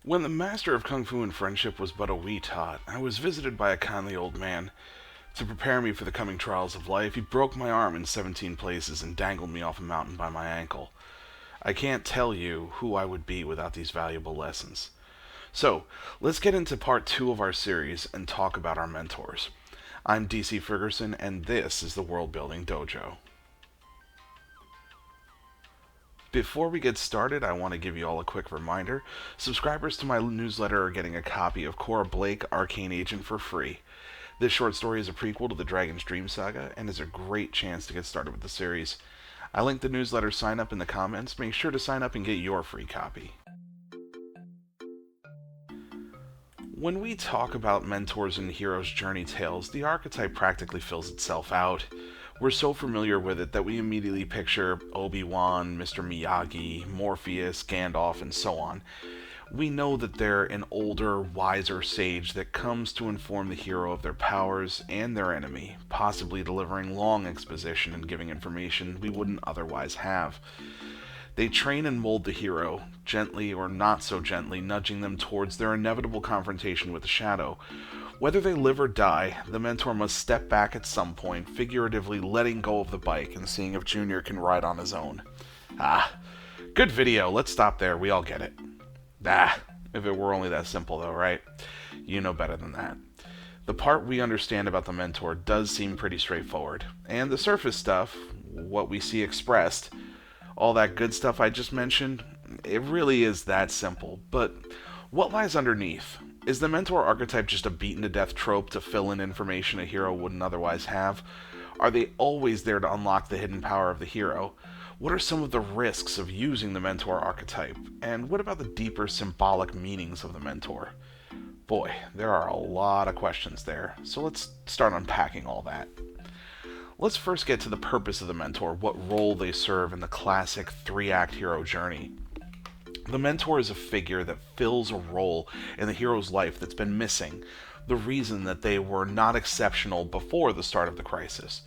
When the master of Kung Fu and friendship was but a wee tot, I was visited by a kindly old man. To prepare me for the coming trials of life, he broke my arm in 17 places and dangled me off a mountain by my ankle. I can't tell you who I would be without these valuable lessons. So, let's get into part 2 of our series and talk about our mentors. I'm DC Ferguson, and this is the Worldbuilding Dojo. Before we get started, I want to give you all a quick reminder. Subscribers to my newsletter are getting a copy of Cora Blake, Arcane Agent for free. This short story is a prequel to the Dragon's Dream saga and is a great chance to get started with the series. I linked the newsletter sign up in the comments. Make sure to sign up and get your free copy. When we talk about mentors and heroes' journey tales, the archetype practically fills itself out. We're so familiar with it that we immediately picture Obi-Wan, Mr. Miyagi, Morpheus, Gandalf, and so on. We know that they're an older, wiser sage that comes to inform the hero of their powers and their enemy, possibly delivering long exposition and giving information we wouldn't otherwise have. They train and mold the hero, gently or not so gently, nudging them towards their inevitable confrontation with the shadow. Whether they live or die, the mentor must step back at some point, figuratively letting go of the bike and seeing if Junior can ride on his own. Good video, let's stop there, we all get it. If it were only that simple though, right? You know better than that. The part we understand about the mentor does seem pretty straightforward, and the surface stuff, what we see expressed, all that good stuff I just mentioned, it really is that simple. But what lies underneath? Is the mentor archetype just a beaten-to-death trope to fill in information a hero wouldn't otherwise have? Are they always there to unlock the hidden power of the hero? What are some of the risks of using the mentor archetype? And what about the deeper symbolic meanings of the mentor? Boy, there are a lot of questions there, so let's start unpacking all that. Let's first get to the purpose of the mentor, what role they serve in the classic 3-act hero journey. The mentor is a figure that fills a role in the hero's life that's been missing, the reason that they were not exceptional before the start of the crisis.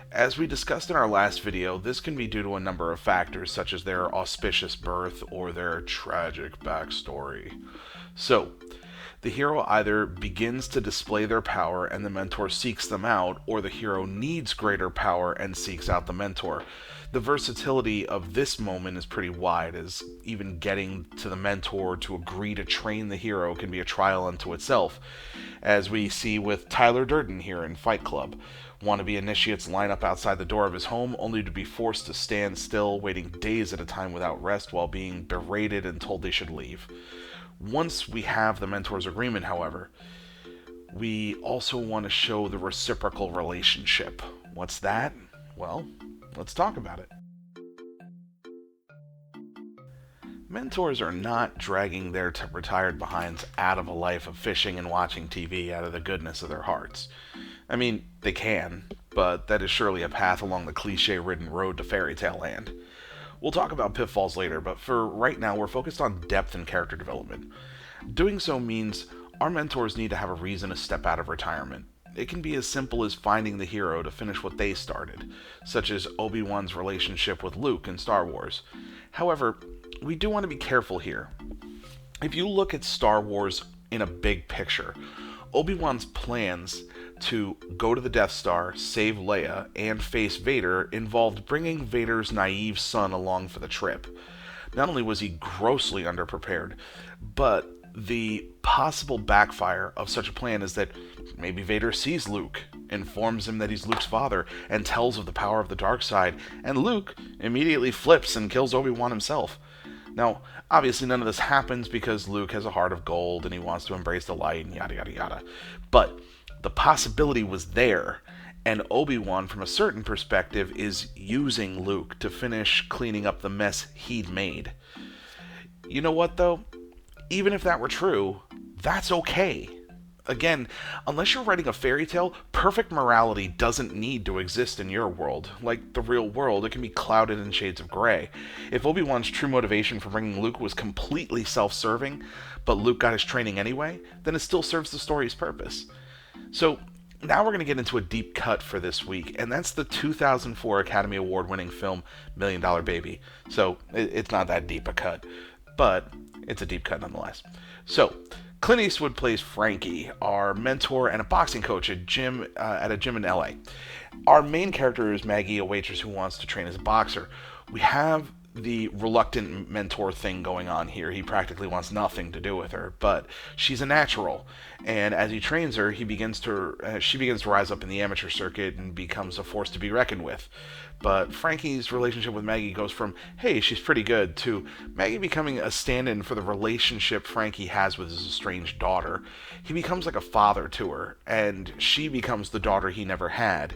As we discussed in our last video, this can be due to a number of factors, such as their auspicious birth or their tragic backstory. So, the hero either begins to display their power and the mentor seeks them out, or the hero needs greater power and seeks out the mentor. The versatility of this moment is pretty wide, as even getting to the mentor to agree to train the hero can be a trial unto itself, as we see with Tyler Durden here in Fight Club. Wannabe initiates line up outside the door of his home, only to be forced to stand still, waiting days at a time without rest while being berated and told they should leave. Once we have the mentor's agreement, however, we also want to show the reciprocal relationship. What's that? Well, let's talk about it. Mentors are not dragging their retired behinds out of a life of fishing and watching TV out of the goodness of their hearts. I mean, they can, but that is surely a path along the cliche-ridden road to fairy tale land. We'll talk about Pitfalls later, but for right now, we're focused on depth and character development. Doing so means our mentors need to have a reason to step out of retirement. It can be as simple as finding the hero to finish what they started, such as Obi-Wan's relationship with Luke in Star Wars. However, we do want to be careful here. If you look at Star Wars in a big picture, Obi-Wan's plans to go to the Death Star, save Leia, and face Vader involved bringing Vader's naive son along for the trip. Not only was he grossly underprepared, but the possible backfire of such a plan is that maybe Vader sees Luke, informs him that he's Luke's father, and tells of the power of the dark side, and Luke immediately flips and kills Obi-Wan himself. Now, obviously none of this happens because Luke has a heart of gold and he wants to embrace the light and yada yada yada. But the possibility was there, and Obi-Wan, from a certain perspective, is using Luke to finish cleaning up the mess he'd made. You know what, though? Even if that were true, that's okay. Again, unless you're writing a fairy tale, perfect morality doesn't need to exist in your world. Like the real world, it can be clouded in shades of gray. If Obi-Wan's true motivation for bringing Luke was completely self-serving, but Luke got his training anyway, then it still serves the story's purpose. So, now we're going to get into a deep cut for this week, and that's the 2004 Academy Award-winning film Million Dollar Baby. So, it's not that deep a cut. but it's a deep cut nonetheless. So, Clint Eastwood plays Frankie, our mentor and a boxing coach at a gym in LA. Our main character is Maggie, a waitress who wants to train as a boxer. We have the reluctant mentor thing going on here. He practically wants nothing to do with her, but she's a natural, and as he trains her, she begins to rise up in the amateur circuit and becomes a force to be reckoned with. But Frankie's relationship with Maggie goes from, hey, she's pretty good, to Maggie becoming a stand-in for the relationship Frankie has with his estranged daughter. He becomes like a father to her, and she becomes the daughter he never had.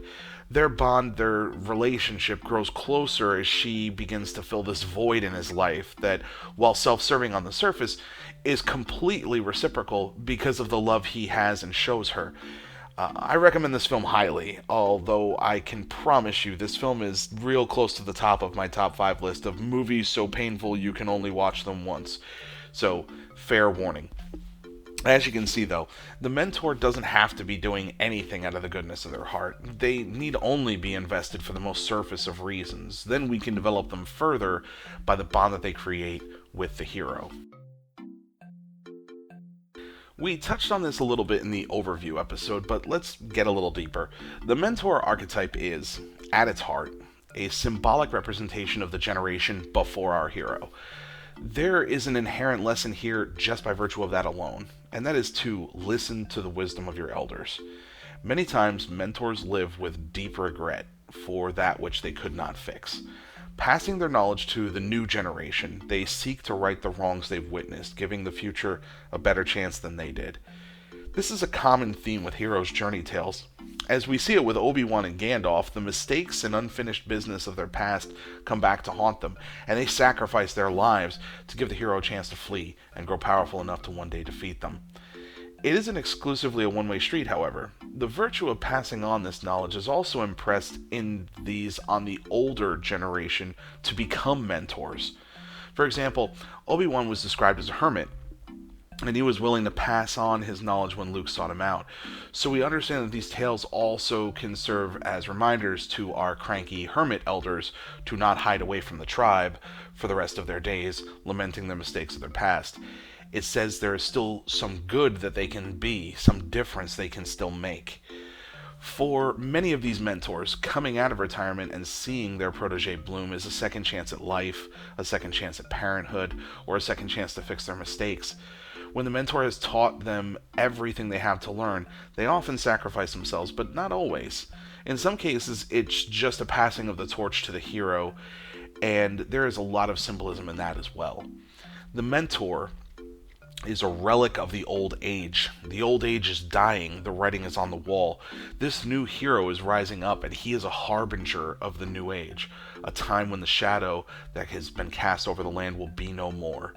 Their bond, their relationship grows closer as she begins to fill this void in his life that, while self-serving on the surface, is completely reciprocal because of the love he has and shows her. I recommend this film highly, although I can promise you this film is real close to the top of my top 5 list of movies so painful you can only watch them once. So, fair warning. As you can see, though, the mentor doesn't have to be doing anything out of the goodness of their heart. They need only be invested for the most surface of reasons. Then we can develop them further by the bond that they create with the hero. We touched on this a little bit in the overview episode, but let's get a little deeper. The mentor archetype is, at its heart, a symbolic representation of the generation before our hero. There is an inherent lesson here just by virtue of that alone, and that is to listen to the wisdom of your elders. Many times, mentors live with deep regret for that which they could not fix. Passing their knowledge to the new generation, they seek to right the wrongs they've witnessed, giving the future a better chance than they did. This is a common theme with heroes' journey tales. As we see it with Obi-Wan and Gandalf, the mistakes and unfinished business of their past come back to haunt them, and they sacrifice their lives to give the hero a chance to flee and grow powerful enough to one day defeat them. It isn't exclusively a one-way street, however. The virtue of passing on this knowledge is also impressed in these on the older generation to become mentors. For example, Obi-Wan was described as a hermit, and he was willing to pass on his knowledge when Luke sought him out. So we understand that these tales also can serve as reminders to our cranky hermit elders to not hide away from the tribe for the rest of their days, lamenting the mistakes of their past. It says there is still some good that they can be, some difference they can still make. For many of these mentors, coming out of retirement and seeing their protege bloom is a second chance at life, a second chance at parenthood, or a second chance to fix their mistakes. When the mentor has taught them everything they have to learn, they often sacrifice themselves, but not always. In some cases, it's just a passing of the torch to the hero, and there is a lot of symbolism in that as well. The mentor is a relic of the old age. The old age is dying, the writing is on the wall. This new hero is rising up, and he is a harbinger of the new age, a time when the shadow that has been cast over the land will be no more.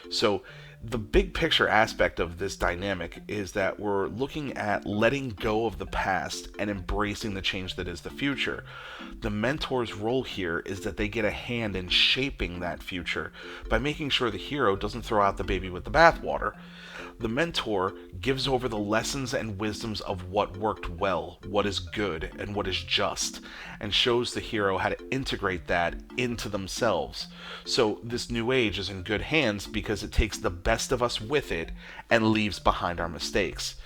So, the big picture aspect of this dynamic is that we're looking at letting go of the past and embracing the change that is the future. The mentor's role here is that they get a hand in shaping that future by making sure the hero doesn't throw out the baby with the bathwater. The mentor gives over the lessons and wisdoms of what worked well, what is good, and what is just, and shows the hero how to integrate that into themselves. So this new age is in good hands because it takes the best of us with it and leaves behind our mistakes.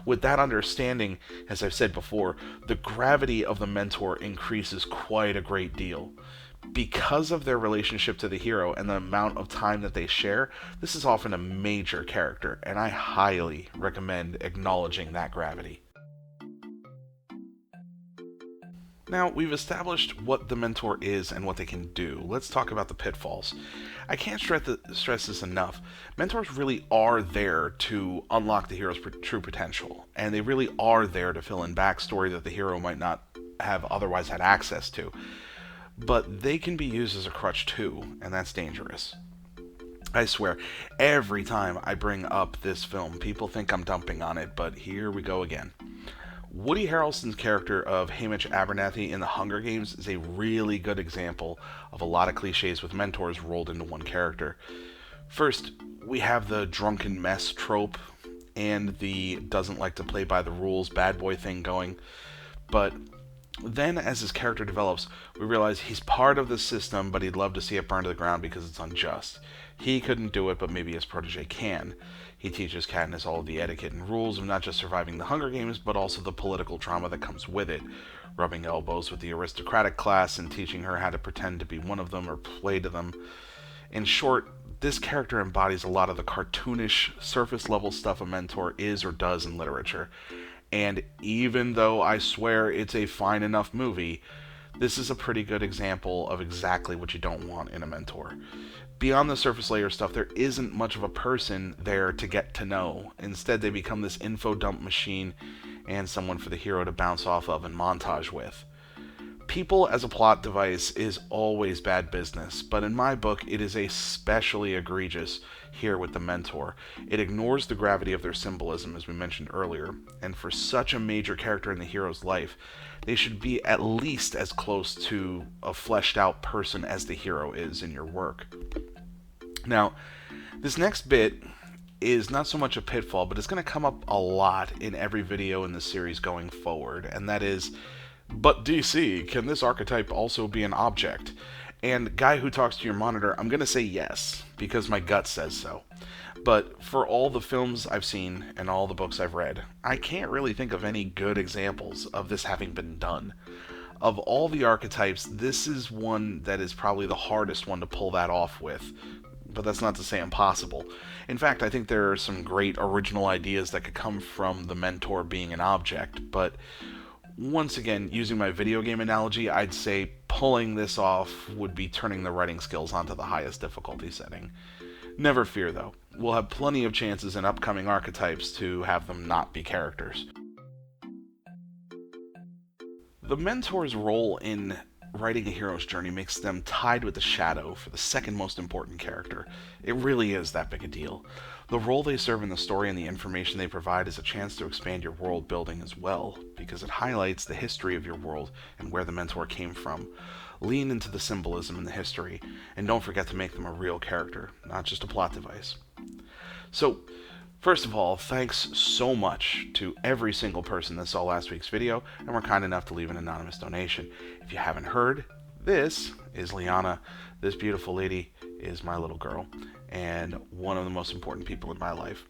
With that understanding, as I've said before, the gravity of the mentor increases quite a great deal. Because of their relationship to the hero and the amount of time that they share, this is often a major character, and I highly recommend acknowledging that gravity. Now, we've established what the mentor is and what they can do. Let's talk about the pitfalls. I can't stress this enough. Mentors really are there to unlock the hero's true potential, and they really are there to fill in backstory that the hero might not have otherwise had access to. But they can be used as a crutch too, and that's dangerous. I swear, every time I bring up this film, people think I'm dumping on it, but here we go again. Woody Harrelson's character of Hamish Abernathy in The Hunger Games is a really good example of a lot of cliches with mentors rolled into one character. First, we have the drunken mess trope and the doesn't like to play by the rules bad boy thing going, but Then, as his character develops, we realize he's part of the system, but he'd love to see it burn to the ground because it's unjust. He couldn't do it, but maybe his protege can. He teaches Katniss all of the etiquette and rules of not just surviving the Hunger Games, but also the political trauma that comes with it, rubbing elbows with the aristocratic class and teaching her how to pretend to be one of them or play to them. In short, this character embodies a lot of the cartoonish, surface-level stuff a mentor is or does in literature. And even though I swear it's a fine enough movie, this is a pretty good example of exactly what you don't want in a mentor. Beyond the surface layer stuff, there isn't much of a person there to get to know. Instead, they become this info dump machine and someone for the hero to bounce off of and montage with. People as a plot device is always bad business, but in my book, it is especially egregious here with the mentor. It ignores the gravity of their symbolism, as we mentioned earlier, and for such a major character in the hero's life, they should be at least as close to a fleshed out person as the hero is in your work. Now, this next bit is not so much a pitfall, but it's going to come up a lot in every video in the series going forward, and that is, but DC, can this archetype also be an object? And guy who talks to your monitor, I'm going to say yes, because my gut says so. But for all the films I've seen and all the books I've read, I can't really think of any good examples of this having been done. Of all the archetypes, this is one that is probably the hardest one to pull that off with. But that's not to say impossible. In fact, I think there are some great original ideas that could come from the mentor being an object, but once again, using my video game analogy, I'd say pulling this off would be turning the writing skills onto the highest difficulty setting. Never fear, though. We'll have plenty of chances in upcoming archetypes to have them not be characters. The mentor's role in writing a hero's journey makes them tied with the shadow for the second most important character. It really is that big a deal. The role they serve in the story and the information they provide is a chance to expand your world building as well, because it highlights the history of your world and where the mentor came from. Lean into the symbolism in the history, and don't forget to make them a real character, not just a plot device. So, first of all, thanks so much to every single person that saw last week's video and were kind enough to leave an anonymous donation. If you haven't heard, this is Liana. This beautiful lady is my little girl and one of the most important people in my life.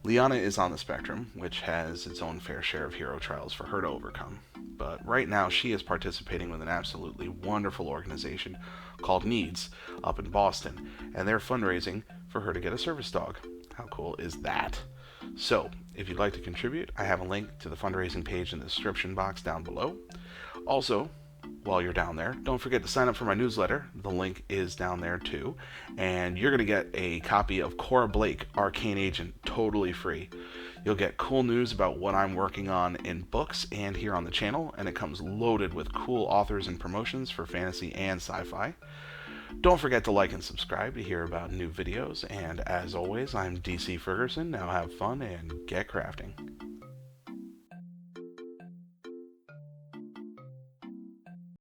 Liana is on the spectrum, which has its own fair share of hero trials for her to overcome. But right now she is participating with an absolutely wonderful organization called Needs up in Boston, and they're fundraising for her to get a service dog. How cool is that? So, if you'd like to contribute, I have a link to the fundraising page in the description box down below. Also, while you're down there, don't forget to sign up for my newsletter. The link is down there too. And you're going to get a copy of Cora Blake, Arcane Agent, totally free. You'll get cool news about what I'm working on in books and here on the channel, and it comes loaded with cool authors and promotions for fantasy and sci-fi. Don't forget to like and subscribe to hear about new videos, and as always, I'm DC Ferguson. Now have fun and get crafting.